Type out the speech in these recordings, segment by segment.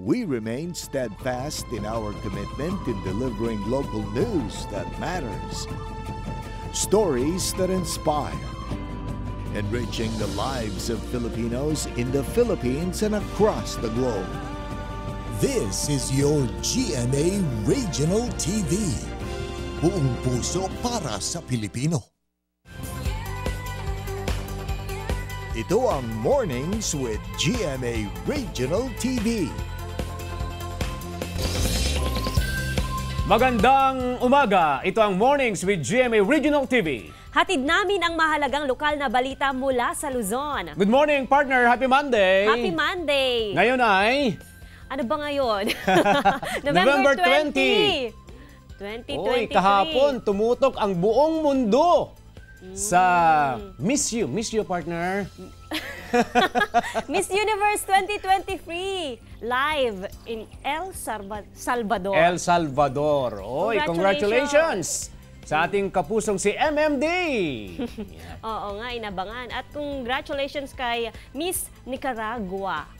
we remain steadfast in our commitment in delivering local news that matters, stories that inspire, enriching the lives of Filipinos in the Philippines and across the globe. This is your GMA Regional TV. Buong puso para sa Pilipino. Ito ang Mornings with GMA Regional TV. Magandang umaga. Ito ang Mornings with GMA Regional TV. Hatid namin ang mahalagang lokal na balita mula sa Luzon. Good morning, partner. Happy Monday. Happy Monday. Ngayon ay... Ano ba ngayon? November 20. 2023. Oy, kahapon tumutok ang buong mundo sa Miss You, partner. Miss Universe 2023 live in El Salvador. El Salvador. Oy, congratulations sa ating kapusong si MMD. Oo nga, inabangan. At congratulations kay Miss Nicaragua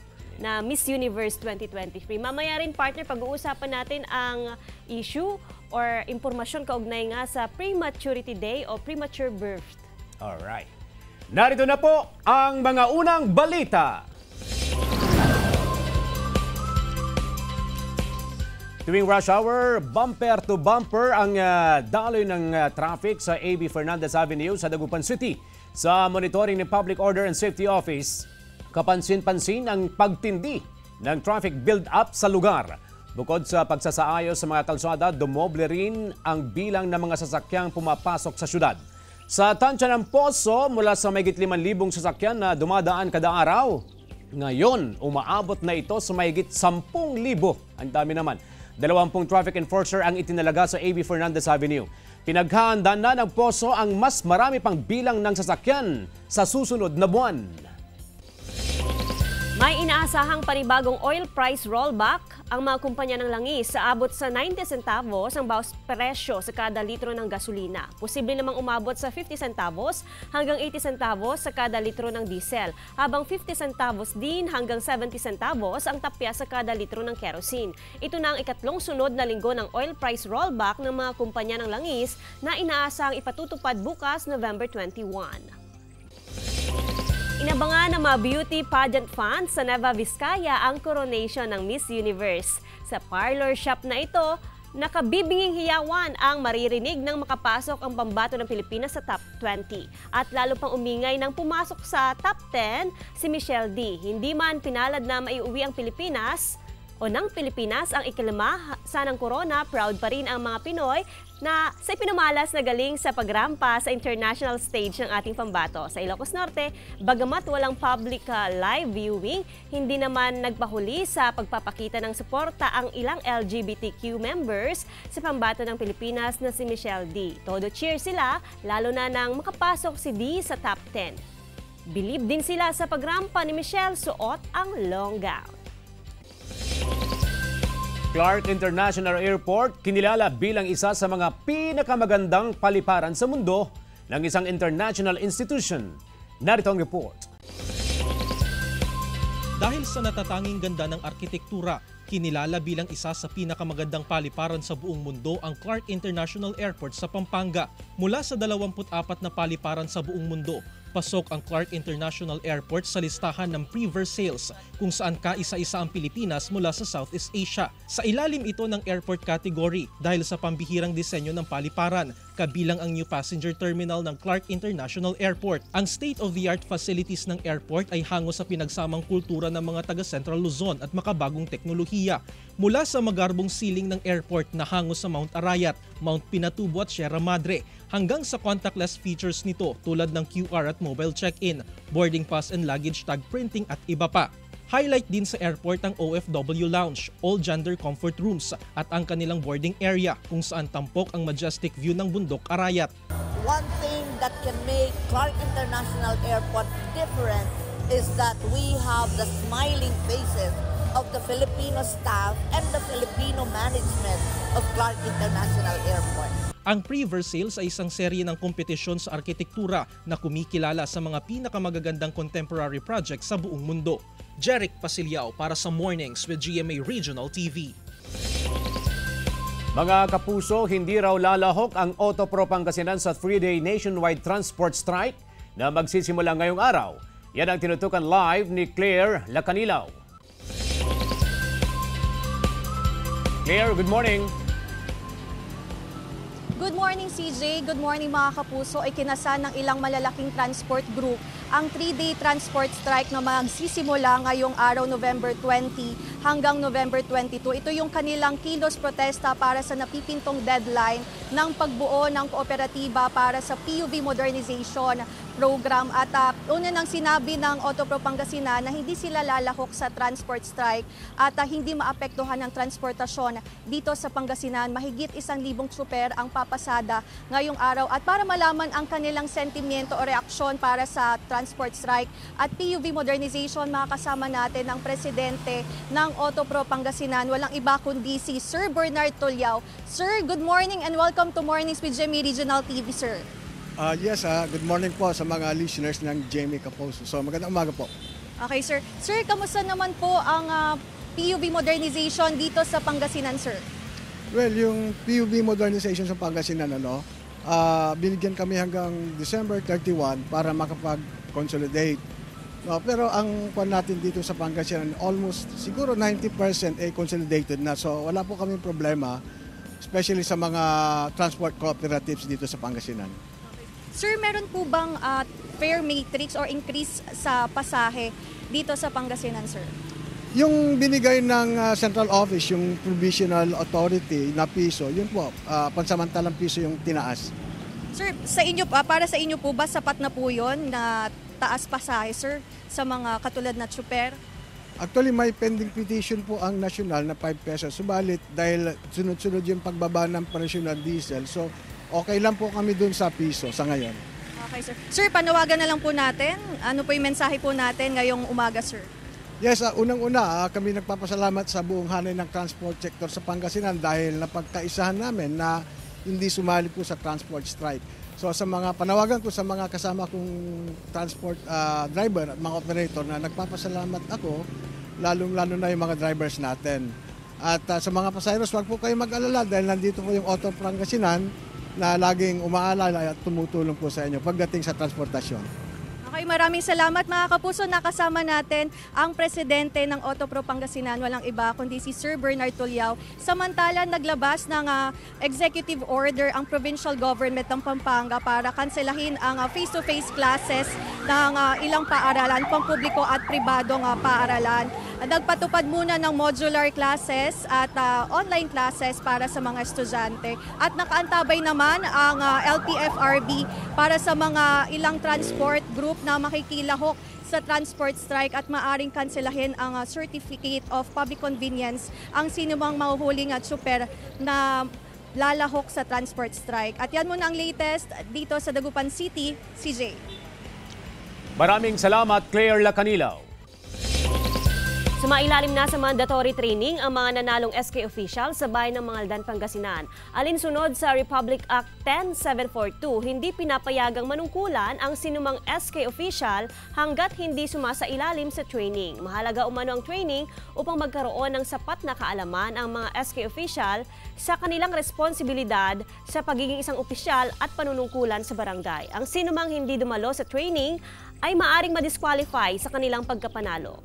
na Miss Universe 2023. Mamaya rin, partner, pag-uusapan natin ang issue or impormasyon kaugnay nga sa prematurity day o premature birth. Alright. Narito na po ang mga unang balita. Tuwing rush hour, bumper to bumper ang daloy ng traffic sa A.B. Fernandez Avenue sa Dagupan City. Sa monitoring ng Public Order and Safety Office, kapansin-pansin ang pagtindi ng traffic build-up sa lugar. Bukod sa pagsasaayos sa mga kalsada, dumoble rin ang bilang ng mga sasakyang pumapasok sa syudad. Sa tansya ng Poso, mula sa mahigit 5,000 sasakyan na dumadaan kada araw, ngayon umaabot na ito sa mahigit 10,000. Ang dami naman. 20 traffic enforcer ang itinalaga sa A.B. Fernandez Avenue. Pinaghahandaan na ng Poso ang mas marami pang bilang ng sasakyan sa susunod na buwan. May inaasahang panibagong oil price rollback ang mga kumpanya ng langis sa abot sa 90 centavos ang bawas presyo sa kada litro ng gasolina. Posible namang umabot sa 50 centavos hanggang 80 centavos sa kada litro ng diesel, habang 50 centavos din hanggang 70 centavos ang tapya sa kada litro ng kerosene. Ito na ang ikatlong sunod na linggo ng oil price rollback ng mga kumpanya ng langis na inaasahang ipatutupad bukas November 21. Inabangan ng mga beauty pageant fans sa Nueva Vizcaya ang coronation ng Miss Universe. Sa parlor shop na ito, nakabibinging hiyawan ang maririnig ng makapasok ang pambato ng Pilipinas sa top 20. At lalo pang umingay nang pumasok sa top 10 si Michelle D. Hindi man pinalad na maiuwi ang Pilipinas o ng Pilipinas ang ikalima sa ng corona, proud pa rin ang mga Pinoy na sa ipinamalas na galing sa pagrampa sa international stage ng ating pambato. Sa Ilocos Norte, bagamat walang public live viewing, hindi naman nagpahuli sa pagpapakita ng suporta ang ilang LGBTQ members sa pambato ng Pilipinas na si Michelle D. Todo cheer sila, lalo na nang makapasok si D sa top 10. Bilib din sila sa pagrampa ni Michelle, suot ang long gown. Clark International Airport kinilala bilang isa sa mga pinakamagandang paliparan sa mundo ng isang international institution. Narito ang report. Dahil sa natatanging ganda ng arkitektura, kinilala bilang isa sa pinakamagandang paliparan sa buong mundo ang Clark International Airport sa Pampanga. Mula sa 24 na paliparan sa buong mundo, pasok ang Clark International Airport sa listahan ng pre-Versailles kung saan kaisa-isa ang Pilipinas mula sa Southeast Asia. Sa ilalim ito ng airport category dahil sa pambihirang disenyo ng paliparan, kabilang ang new passenger terminal ng Clark International Airport. Ang state-of-the-art facilities ng airport ay hango sa pinagsamang kultura ng mga taga Central Luzon at makabagong teknolohiya. Mula sa magarbong ceiling ng airport na hango sa Mount Arayat, Mount Pinatubo at Sierra Madre, hanggang sa contactless features nito tulad ng QR at mobile check-in, boarding pass and luggage tag printing at iba pa. Highlight din sa airport ang OFW Lounge, all-gender comfort rooms at ang kanilang boarding area kung saan tampok ang majestic view ng bundok Arayat. One thing that can make Clark International Airport different is that we have the smiling faces of the Filipino staff and the Filipino management of Clark International Airport. Ang pre-Versailles ay isang serye ng kompetisyon sa arkitektura na kumikilala sa mga pinakamagagandang contemporary projects sa buong mundo. Jeric Pasiliao para sa Mornings with GMA Regional TV. Mga kapuso, hindi raw lalahok ang Autopro Pangasinan sa 3-day nationwide transport strike na magsisimula ngayong araw. Yan ang tinutukan live ni Claire Lacanilaw. Claire, good morning. Good morning, CJ. Good morning, mga kapuso. Ay kinasa ng ilang malalaking transport group ang 3-day transport strike na magsisimula ngayong araw November 20 hanggang November 22. Ito yung kanilang kilos protesta para sa napipintong deadline ng pagbuo ng kooperatiba para sa PUV modernization program. At una nang sinabi ng Autopro Pangasinan na hindi sila lalahok sa transport strike at hindi maapektuhan ng transportasyon dito sa Pangasinan. Mahigit 1,000 tsuper ang papasada ngayong araw. At para malaman ang kanilang sentimiento o reaksyon para sa transport strike at PUV modernization, makakasama natin ang presidente ng Autopro Pangasinan. Walang iba kundi si Sir Bernard Tulyao. Sir, good morning and welcome to Mornings with GMA Regional TV, sir. Yes, good morning po sa mga listeners ng GMA Kapuso. So magandang umaga po. Okay, sir. Sir, kamusta naman po ang PUV modernization dito sa Pangasinan, sir? Well, yung PUV modernization sa Pangasinan, binigyan kami hanggang December 31 para makapag-consolidate. No, pero ang kwan natin dito sa Pangasinan, almost siguro 90% ay consolidated na. So wala po kaming problema, especially sa mga transport cooperatives dito sa Pangasinan. Sir, meron po bang fare matrix or increase sa pasahe dito sa Pangasinan, sir? Yung binigay ng Central Office, yung Provisional Authority na piso, yun po, pansamantalang piso yung tinaas. Sir, sa inyo, para sa inyo po ba sapat na po yun na taas pasahe, sir, sa mga katulad na tsuper? Actually, may pending petition po ang national na 5 pesos. Subalit, dahil sunod-sunod yung pagbaba ng presyo ng diesel, so okay lang po kami dun sa piso sa ngayon. Okay, sir. Sir, panawagan na lang po natin. Ano po yung mensahe po natin ngayong umaga, sir? Yes, unang-una, kami nagpapasalamat sa buong hanay ng transport sector sa Pangasinan dahil napagkaisahan namin na hindi sumali po sa transport strike. So sa mga panawagan ko sa mga kasama kong transport driver at mga operator na nagpapasalamat ako, lalong-lalo na yung mga drivers natin. At sa mga pasaheros, wag po kayo mag-alala dahil nandito po yung Autopro Pangasinan na laging umaalala at tumutulong po sa inyo pagdating sa transportasyon. Okay, maraming salamat mga kapuso. Nakasama natin ang presidente ng Autopro Pangasinan, walang iba kundi si Sir Bernard Tulyao. Samantala, naglabas ng executive order ang provincial government ng Pampanga para kanselahin ang face-to-face classes ng ilang paaralan, pampubliko at pribadong paaralan. Nagpatupad muna ng modular classes at online classes para sa mga estudyante. At nakaantabay naman ang LTFRB para sa mga ilang transport group na makikilahok sa transport strike at maaring kanselahin ang Certificate of Public Convenience ang sinumang mahuhuling tsuper na lalahok sa transport strike. At yan muna ang latest dito sa Dagupan City, CJ. Maraming salamat, Claire Lacanilaw. Sumailalim na sa mandatory training ang mga nanalong SK official sa bayan ng Mangaldan, Pangasinan. Alinsunod sa Republic Act 10742, hindi pinapayagang manungkulan ang sinumang SK official hanggat hindi sumasailalim sa training. Mahalaga umano ang training upang magkaroon ng sapat na kaalaman ang mga SK official sa kanilang responsibilidad sa pagiging isang opisyal at panunungkulan sa barangay. Ang sinumang hindi dumalo sa training ay maaring madisqualify sa kanilang pagkapanalo.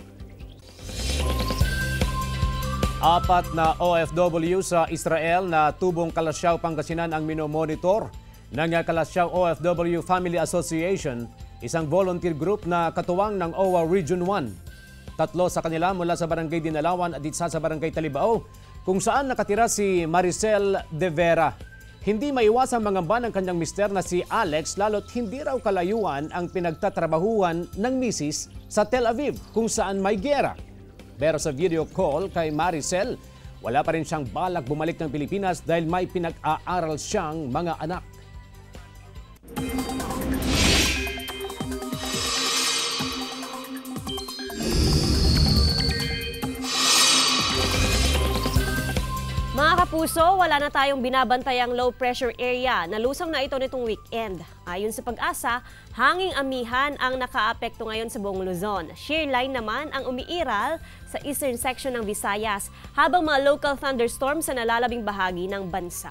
4 na OFW sa Israel na tubong Kalasyaw, Pangasinan ang minomonitor ng Kalasyaw OFW Family Association, isang volunteer group na katuwang ng OWA Region 1. 3 sa kanila mula sa Barangay Dinalawan at isa sa Barangay Talibao, kung saan nakatira si Maricel De Vera. Hindi maiwasang mangamba ng kanyang mister na si Alex lalo't hindi raw kalayuan ang pinagtatrabahuan ng misis sa Tel Aviv kung saan may giyera. Pero sa video call kay Maricel, wala pa rin siyang balak bumalik ng Pilipinas dahil may pinag-aaral siyang mga anak. Mga kapuso, wala na tayong binabantayang low pressure area. Nalusong na ito nitong weekend. Ayon sa Pag-asa, hanging amihan ang nakaapekto ngayon sa buong Luzon. Shear line naman ang umiiral sa eastern section ng Visayas, habang mga local thunderstorms sa nalalabing bahagi ng bansa.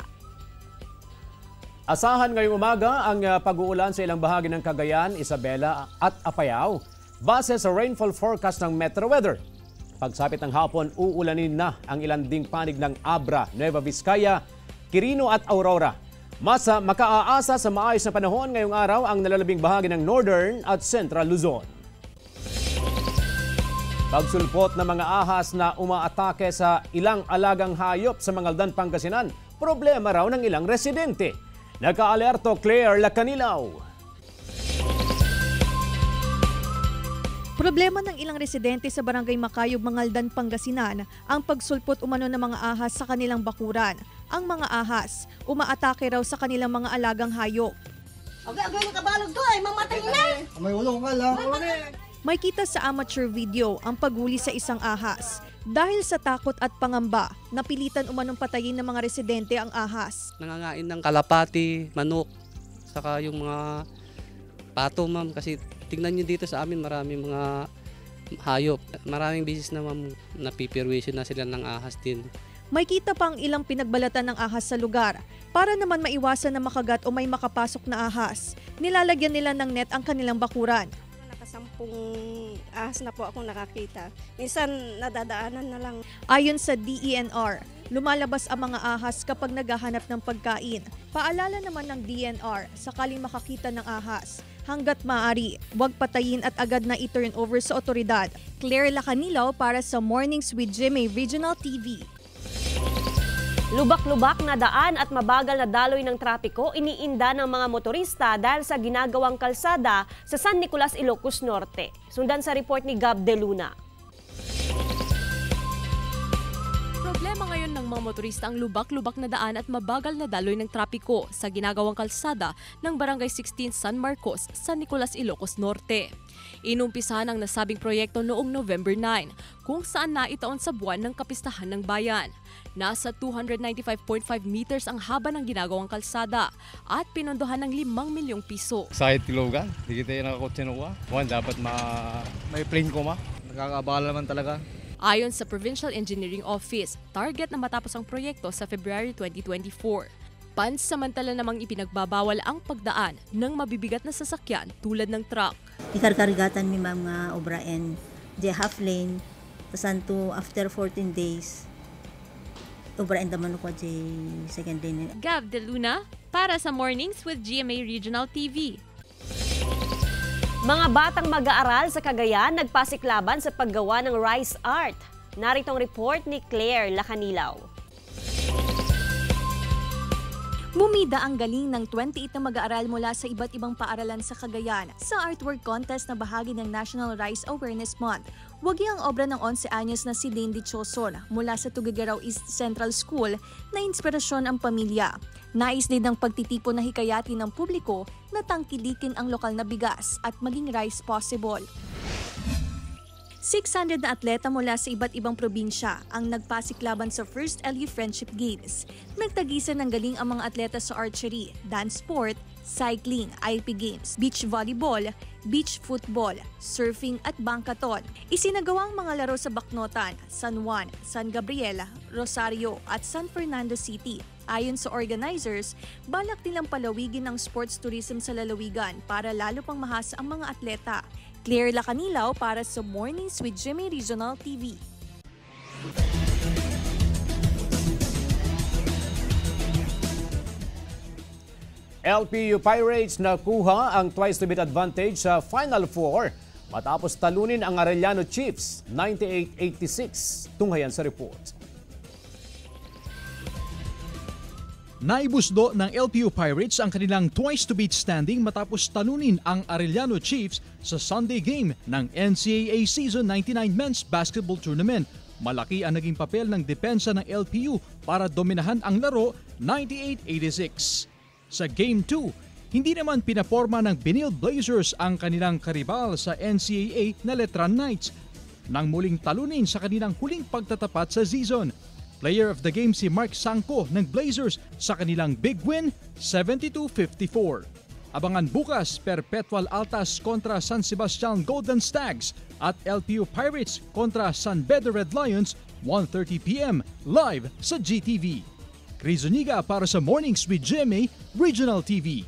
Asahan ngayong umaga ang pag-uulan sa ilang bahagi ng Cagayan, Isabela at Apayao base sa rainfall forecast ng Metro Weather. Pagsapit ng hapon, uulanin na ang ilang ding panig ng Abra, Nueva Vizcaya, Quirino at Aurora. Mas makaaasa sa maayos na panahon ngayong araw ang nalalabing bahagi ng Northern at Central Luzon. Pagsulpot ng mga ahas na umaatake sa ilang alagang hayop sa Mangaldan, Pangasinan, problema raw ng ilang residente. Naka-alerto Claire Lacanilaw. Problema ng ilang residente sa Barangay Macayog, Mangaldan, Pangasinan ang pagsulpot umano ng mga ahas sa kanilang bakuran. Ang mga ahas, umaatake raw sa kanilang mga alagang hayop. Agay kabalog to ay mamatay na. May ulong ka lang. May kita sa amateur video ang paghuli sa isang ahas. Dahil sa takot at pangamba, napilitan umanong patayin ng mga residente ang ahas. Nangangain ng kalapati, manok, saka yung mga pato, ma'am, kasi tingnan nyo dito sa amin, maraming mga hayop. Maraming bisis na, ma'am, napipirwisyo na sila ng ahas din. May kita pang ilang pinagbalatan ng ahas sa lugar. Para naman maiwasan na makagat o may makapasok na ahas, nilalagyan nila ng net ang kanilang bakuran. Nakasampung ahas na po akong nakakita. Minsan nadadaanan na lang. Ayon sa DENR, lumalabas ang mga ahas kapag naghahanap ng pagkain. Paalala naman ng DENR, sakaling makakita ng ahas, hanggat maaari, huwag patayin at agad na i-turn over sa otoridad. Claire Lacanilaw para sa Mornings with GMA Regional TV. Lubak-lubak na daan at mabagal na daloy ng trapiko iniinda ng mga motorista dahil sa ginagawang kalsada sa San Nicolas, Ilocos Norte. Sundan sa report ni Gab De Luna. Problema ngayon ng mga motorista ang lubak-lubak na daan at mabagal na daloy ng trapiko sa ginagawang kalsada ng Barangay 16 San Marcos, San Nicolas, Ilocos Norte. Inumpisahan ang nasabing proyekto noong November 9, kung saan naitaon sa buwan ng kapistahan ng bayan. Nasa 295.5 meters ang haba ng ginagawang kalsada at pinondohan ng 5 milyong piso. Sa Tilogan, di kita yung nakakotse na dapat may plane ko ma. Nakakabala naman talaga. Ayon sa Provincial Engineering Office, target na matapos ang proyekto sa February 2024. Pansamantala namang ipinagbabawal ang pagdaan ng mabibigat na sasakyan tulad ng truck. Ikarkarigatan mi mga obra and the half lane, tasanto after 14 days, obra and naman ko the second lane. Gab De Luna para sa Mornings with GMA Regional TV. Mga batang mag-aaral sa Cagayan nagpasiklaban sa paggawa ng rice art. Narito ang report ni Claire Lacanilaw. Bumida ang galing ng 28 na mag-aaral mula sa iba't ibang paaralan sa Cagayan sa artwork contest na bahagi ng National Rice Awareness Month. Wagi ang obra ng 11 anyos na si Dane Dichoson mula sa Tuguegarao East Central School na inspirasyon ang pamilya. Nais din ng pagtitipon na hikayatin ng publiko na tangkilikin ang lokal na bigas at maging rice possible. 600 na atleta mula sa iba't ibang probinsya ang nagpasiklaban sa First LU Friendship Games. Nagtagisan ng galing ang mga atleta sa archery, dance sport, cycling, IP Games, beach volleyball, beach football, surfing at bangkaton. Isinagawa ang mga laro sa Bacnotan, San Juan, San Gabriel, Rosario at San Fernando City. Ayon sa organizers, balak nilang palawigin ang sports tourism sa lalawigan para lalo pang mahasa ang mga atleta. Claire Lacanilaw para sa Mornings with GMA Regional TV. LPU Pirates nakuha ang twice-to-beat advantage sa Final Four matapos talunin ang Arellano Chiefs 98-86. Tunghayan sa report. Naibusdo ng LPU Pirates ang kanilang twice-to-beat standing matapos talunin ang Arellano Chiefs sa Sunday game ng NCAA Season 99 Men's Basketball Tournament. Malaki ang naging papel ng depensa ng LPU para dominahan ang laro 98-86. Sa Game 2, hindi naman pinaporma ng Benil Blazers ang kanilang karibal sa NCAA na Letran Knights nang muling talunin sa kanilang huling pagtatapat sa season. Player of the game si Mark Sanko ng Blazers sa kanilang big win, 72-54. Abangan bukas Perpetual Altas kontra San Sebastian Golden Stags at LPU Pirates kontra San Beda Red Lions, 1:30 p.m. live sa GTV. Chris Zuniga para sa Mornings with GMA Regional TV.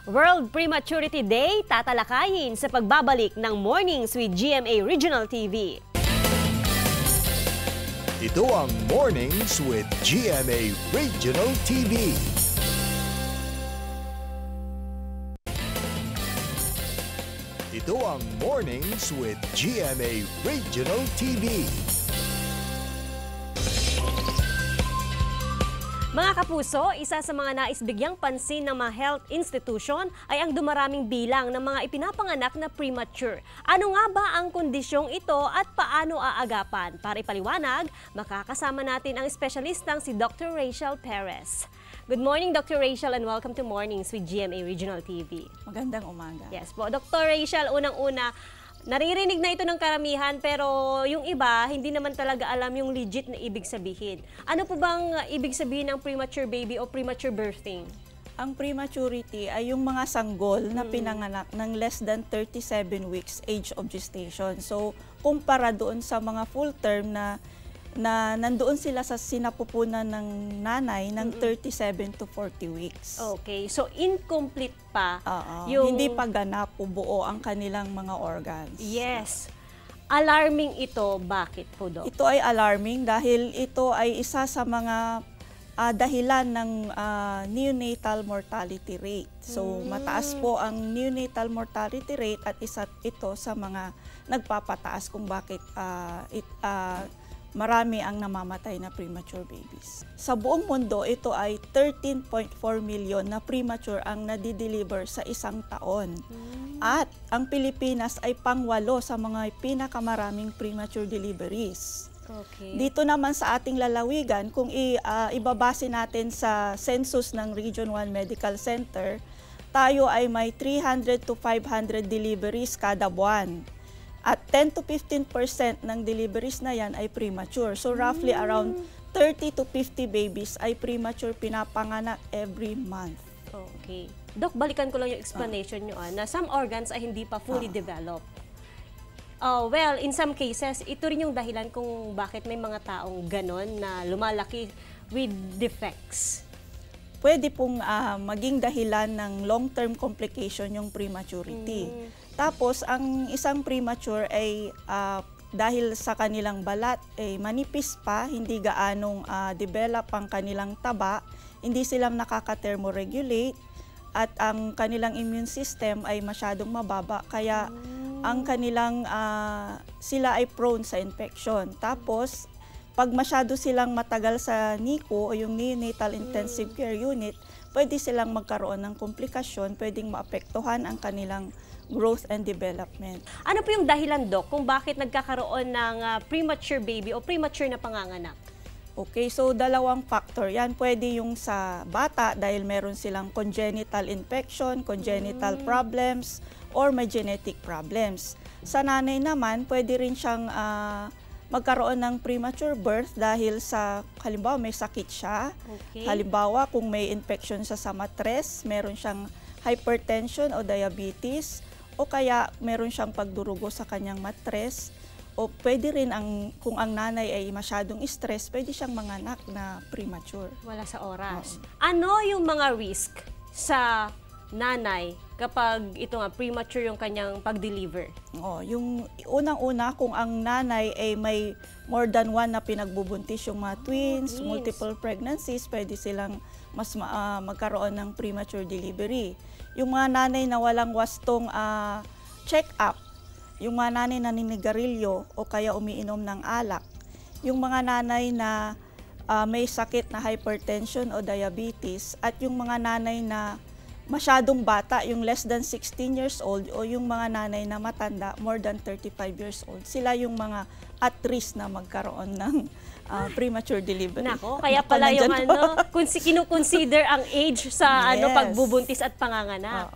World Prematurity Day tatalakayin sa pagbabalik ng Mornings with GMA Regional TV. Ito ang Mornings with GMA Regional TV. Ito ang Mornings with GMA Regional TV. Mga kapuso, isa sa mga nais bigyang pansin ng mga health institution ay ang dumaraming bilang ng mga ipinapanganak na premature. Ano nga ba ang kondisyong ito at paano aagapan? Para ipaliwanag, makakasama natin ang espesyalistang si Dr. Rachel Perez. Good morning, Dr. Rachel, and welcome to Mornings with GMA Regional TV. Magandang umaga. Yes po. Dr. Rachel, unang-una, naririnig na ito ng karamihan pero yung iba hindi naman talaga alam yung legit na ibig sabihin. Ano po bang ibig sabihin ng premature baby o premature birthing? Ang prematurity ay yung mga sanggol na pinanganak ng less than 37 weeks age of gestation. So, kumpara doon sa mga full term na nandoon sila sa sinapupunan ng nanay ng 37 to 40 weeks. Okay, so incomplete pa. Yung hindi pa ganap o buo ang kanilang mga organs. Yes. Alarming ito. Bakit po, Doc? Ito ay alarming dahil ito ay isa sa mga dahilan ng neonatal mortality rate. So, mataas po ang neonatal mortality rate at isa ito sa mga nagpapataas kung bakit marami ang namamatay na premature babies. Sa buong mundo, ito ay 13.4 million na premature ang nadideliver sa isang taon. At ang Pilipinas ay pang-8 sa mga pinakamaraming premature deliveries. Okay. Dito naman sa ating lalawigan, kung ibabase natin sa census ng Region 1 Medical Center, tayo ay may 300 to 500 deliveries kada buwan. At 10 to 15% ng deliveries na yan ay premature. So roughly around 30 to 50 babies ay premature pinapanganak every month. Okay. Doc, balikan ko lang yung explanation nyo na some organs ay hindi pa fully developed. Well, in some cases, ito rin yung dahilan kung bakit may mga taong ganon na lumalaki with defects. Pwede pong maging dahilan ng long-term complication yung prematurity. Tapos, ang isang premature ay dahil sa kanilang balat ay manipis pa, hindi gaanong develop ang kanilang taba, hindi sila nakaka-thermoregulate, at ang kanilang immune system ay masyadong mababa, kaya ang kanilang sila ay prone sa infection. Tapos, pag masyado silang matagal sa NICU o yung Neonatal Intensive Care Unit, pwede silang magkaroon ng komplikasyon, pwedeng maapektuhan ang kanilang growth and development. Ano po yung dahilan, Doc, kung bakit nagkakaroon ng premature baby o premature na panganganak? Okay, so dalawang factor yan. Pwede yung sa bata dahil meron silang congenital infection, congenital problems, or may genetic problems. Sa nanay naman, pwede rin siyang magkaroon ng premature birth dahil sa, halimbawa, may sakit siya. Okay. Halimbawa, kung may infection siya sa matres, meron siyang hypertension o diabetes, o kaya meron siyang pagdurugo sa kanyang matres, o pwede rin kung ang nanay ay masyadong stress, pwede siyang manganak na premature. Wala sa oras. Ano yung mga risk sa nanay kapag ito nga premature yung kanyang pag-deliver? Yung unang-una, kung ang nanay ay may more than one na pinagbubuntis, yung mga twins, multiple pregnancies, pwede silang mas magkaroon ng premature delivery. Yung mga nanay na walang wastong check-up, yung mga nanay na naninigarilyo o kaya umiinom ng alak, yung mga nanay na may sakit na hypertension o diabetes, at yung mga nanay na masyadong bata, yung less than 16 years old, o yung mga nanay na matanda, more than 35 years old, sila yung mga at risk na magkaroon ng premature delivery. Nako, kaya pala yung kinukonsider ang age sa pagbubuntis at panganganak.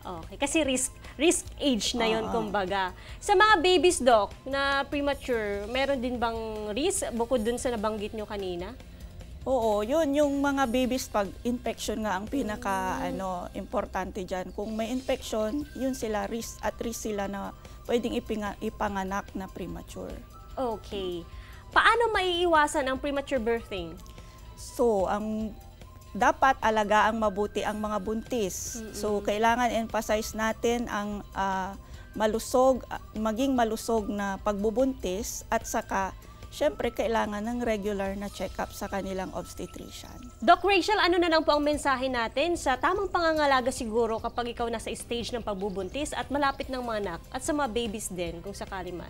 Okay, kasi risk age na yon kumbaga. Sa mga babies, Doc, na premature, meron din bang risk bukod dun sa nabanggit nyo kanina? Oo, yun yung mga babies pag infection nga ang pinaka importante diyan. Kung may infection, yun sila at risk sila na pwedeng ipanganak na premature. Okay. Paano maiiwasan ang premature birthing? So, dapat alagaan mabuti ang mga buntis. So, kailangan emphasize natin ang maging malusog na pagbubuntis at saka, syempre, kailangan ng regular na check-up sa kanilang obstetrician. Doc Rachel, ano na lang po ang mensahe natin sa tamang pangangalaga siguro kapag ikaw nasa stage ng pagbubuntis at malapit ng mga anak at sa mga babies din kung sakali man?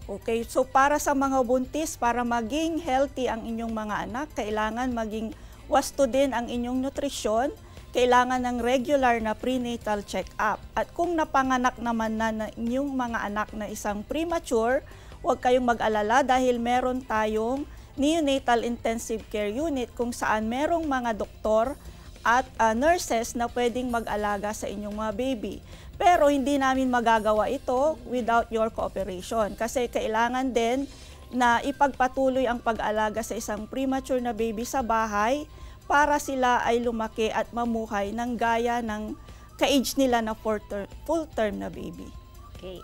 Okay, so para sa mga buntis, para maging healthy ang inyong mga anak, kailangan maging wasto din ang inyong nutrisyon, kailangan ng regular na prenatal check-up. At kung napanganak naman na inyong mga anak na isang premature, huwag kayong mag-alala dahil meron tayong neonatal intensive care unit kung saan merong mga doktor at nurses na pwedeng mag-alaga sa inyong mga baby. Pero hindi namin magagawa ito without your cooperation kasi kailangan din na ipagpatuloy ang pag-alaga sa isang premature na baby sa bahay para sila ay lumaki at mamuhay ng gaya ng ka-age nila na full-term na baby. Okay.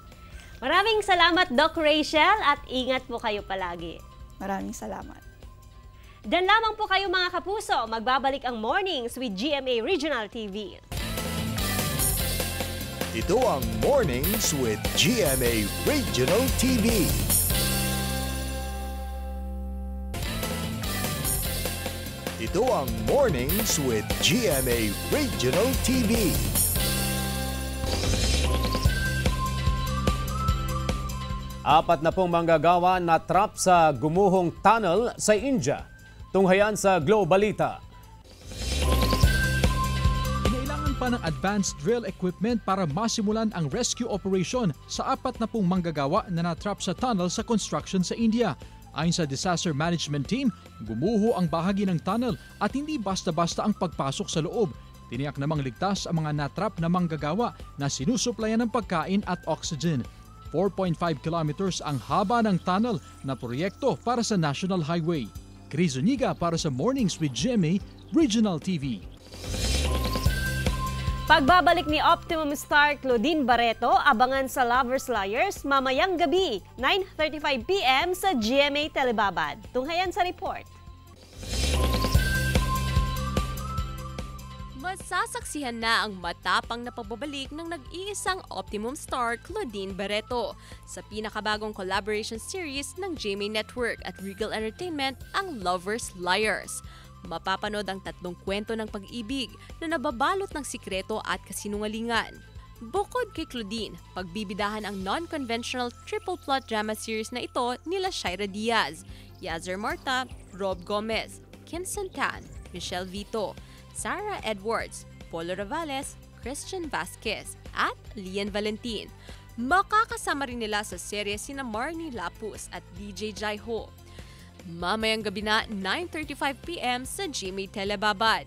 Maraming salamat, Doc Rachel, at ingat po kayo palagi. Maraming salamat. Dan lamang po kayo mga kapuso, magbabalik ang Mornings with GMA Regional TV. Ito ang Mornings with GMA Regional TV. Ito ang Mornings with GMA Regional TV. Apat na pong manggagawa na trap sa gumuhong tunnel sa India. Tunghayan sa Globalita. Kinailangan pa ng advanced drill equipment para masimulan ang rescue operation sa apat na pong manggagawa na natrap sa tunnel sa construction sa India. Ayon sa disaster management team, gumuho ang bahagi ng tunnel at hindi basta-basta ang pagpasok sa loob. Tiniyak namang ligtas ang mga natrap na manggagawa na sinusuplayan ng pagkain at oxygen. 4.5 kilometers ang haba ng tunnel na proyekto para sa National Highway. Chris Zuniga para sa Mornings with GMA Regional TV. Pagbabalik ni Optimum star Claudine Barreto, abangan sa Lovers Liars mamayang gabi, 9:35 PM sa GMA Telebabad. Tunghayan sa report. Masasaksihan na ang matapang na pagbabalik ng nag-iisang Optimum star Claudine Barreto sa pinakabagong collaboration series ng GMA Network at Regal Entertainment, ang Lovers Liars. Mapapanood ang 3 kwento ng pag-ibig na nababalot ng sikreto at kasinungalingan. Bukod kay Claudine, pagbibidahan ang non-conventional triple plot drama series na ito nila Shaira Diaz, Yazer Marta, Rob Gomez, Kim Santan, Michelle Vito, Sarah Edwards, Polo Ravales, Christian Vasquez, at Lian Valentin. Makakasama rin nila sa serye sina Marnie Lapus at DJ Jai Ho. Mamayang gabi na 9:35 PM sa GMA Telebabad.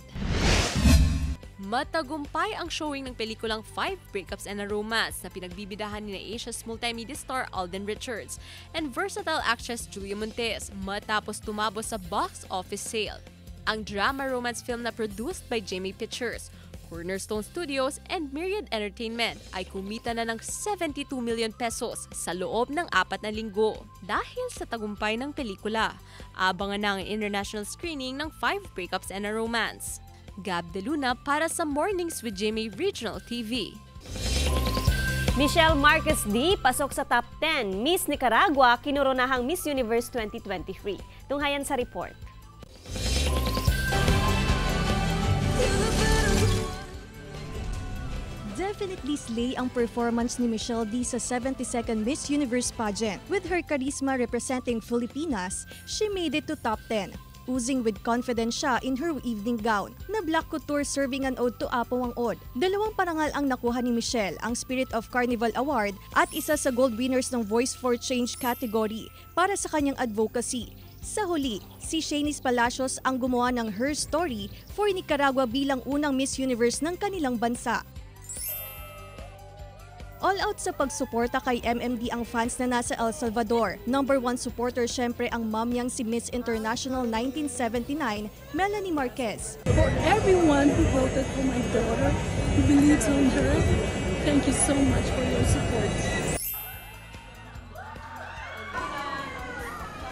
Matagumpay ang showing ng pelikulang 5 Breakups and a Romance na pinagbibidahan ni Asia's multimedia star Alden Richards and versatile actress Julia Montes matapos tumabo sa box office sale. Ang drama romance film na produced by GMA Pictures, Cornerstone Studios, and Myriad Entertainment ay kumita na ng 72 million pesos sa loob ng 4 na linggo. Dahil sa tagumpay ng pelikula, abangan na ang international screening ng 5 Breakups and a Romance. Gab De Luna para sa Mornings with GMA Regional TV. Michelle Marquez D. pasok sa top 10. Miss Nicaragua, kinuronahang Miss Universe 2023. Tunghayan sa report. Definitely slay ang performance ni Michelle D sa 72nd Miss Universe pageant. With her charisma representing Filipinas, she made it to top 10. Oozing with confidence siya in her evening gown, na black couture serving an ode to Apo Wang Od. 2 parangal ang nakuha ni Michelle, ang Spirit of Carnival Award at isa sa gold winners ng Voice for Change category para sa kanyang advocacy. Sa huli, si Shanice Palacios ang gumawa ng Her Story for Nicaragua bilang unang Miss Universe ng kanilang bansa. All out sa pagsuporta kay MMD ang fans na nasa El Salvador. Number 1 supporter syempre ang mom niyang si Miss International 1979, Melanie Marquez. For everyone who voted for my daughter, who believes in her, thank you so much for your support.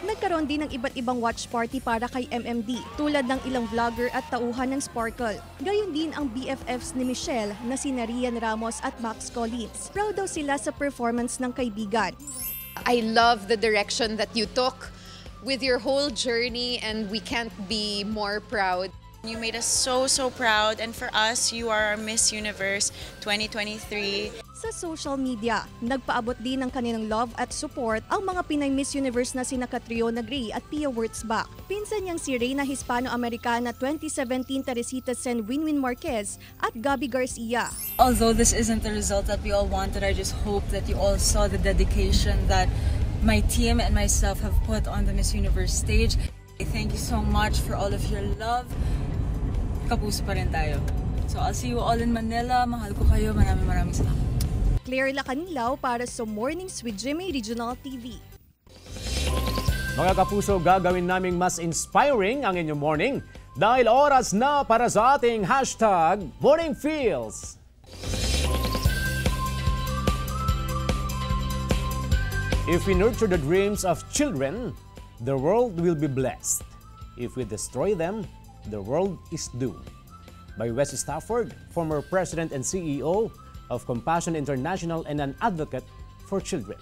Nagkaroon din ng iba't ibang watch party para kay MMD, tulad ng ilang vlogger at tauhan ng Sparkle. Gayon din ang BFFs ni Michelle na sina Rian Ramos at Max Collins. Proud daw sila sa performance ng kaibigan. I love the direction that you took with your whole journey, and we can't be more proud. You made us so proud, and for us, you are our Miss Universe 2023. Sa social media, nagpaabot din ng kanilang love at support ang mga Pinay Miss Universe na sina Catriona Gray at Pia Wurtzbach. Pinsan niyang si Reyna Hispano-Americana 2017 Teresita Sen Winwin Marquez at Gabby Garcia. Although this isn't the result that we all wanted, I just hope that you all saw the dedication that my team and myself have put on the Miss Universe stage. Thank you so much for all of your love. Kapuso pa rin tayo. So I'll see you all in Manila. Mahal ko kayo. Maraming salamat. Claire Lacanilaw para sa Mornings with GMA Regional TV. Mga kapuso, gagawin naming mas inspiring ang inyong morning dahil oras na para sa ating hashtag Morning Feels. If we nurture the dreams of children, the world will be blessed. If we destroy them, the world is doomed. By Wes Stafford, former president and CEO of Compassion International and an advocate for children.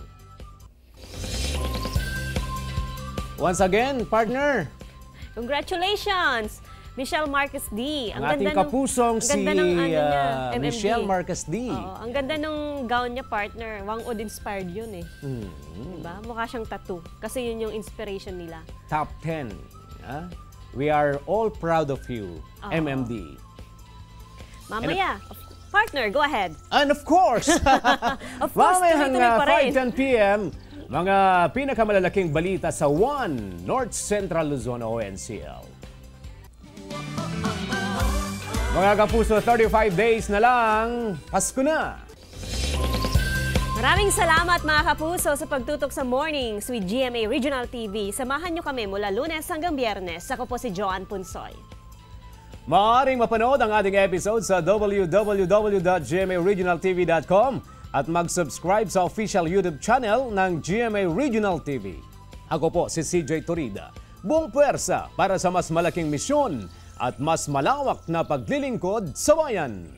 Once again, partner. Congratulations! Michelle Marquez D. Ang ating kapusong si Michelle Marquez D. Oo, ang ganda ng gown niya, partner. Wang-od inspired yun eh. Diba? Mukha siyang tattoo. Kasi yun yung inspiration nila. Top 10. We are all proud of you, MMD. Mamaya, partner, go ahead. And of course, of course, tuloy-tuloy pa rin. 5:10 p.m., mga pinakamalalaking balita sa 1 North Central Luzon ONCL. Mga kapuso, 35 days na lang, Pasko na! Maraming salamat mga kapuso sa pagtutok sa Mornings with GMA Regional TV. Samahan niyo kami mula Lunes hanggang Biyernes. Ako po si Joanne Punsoy. Maaaring mapanood ang ating episode sa www.gmaregionaltv.com at mag-subscribe sa official YouTube channel ng GMA Regional TV. Ako po si CJ Torida. Buong puwersa para sa mas malaking misyon at mas malawak na paglilingkod sa bayan.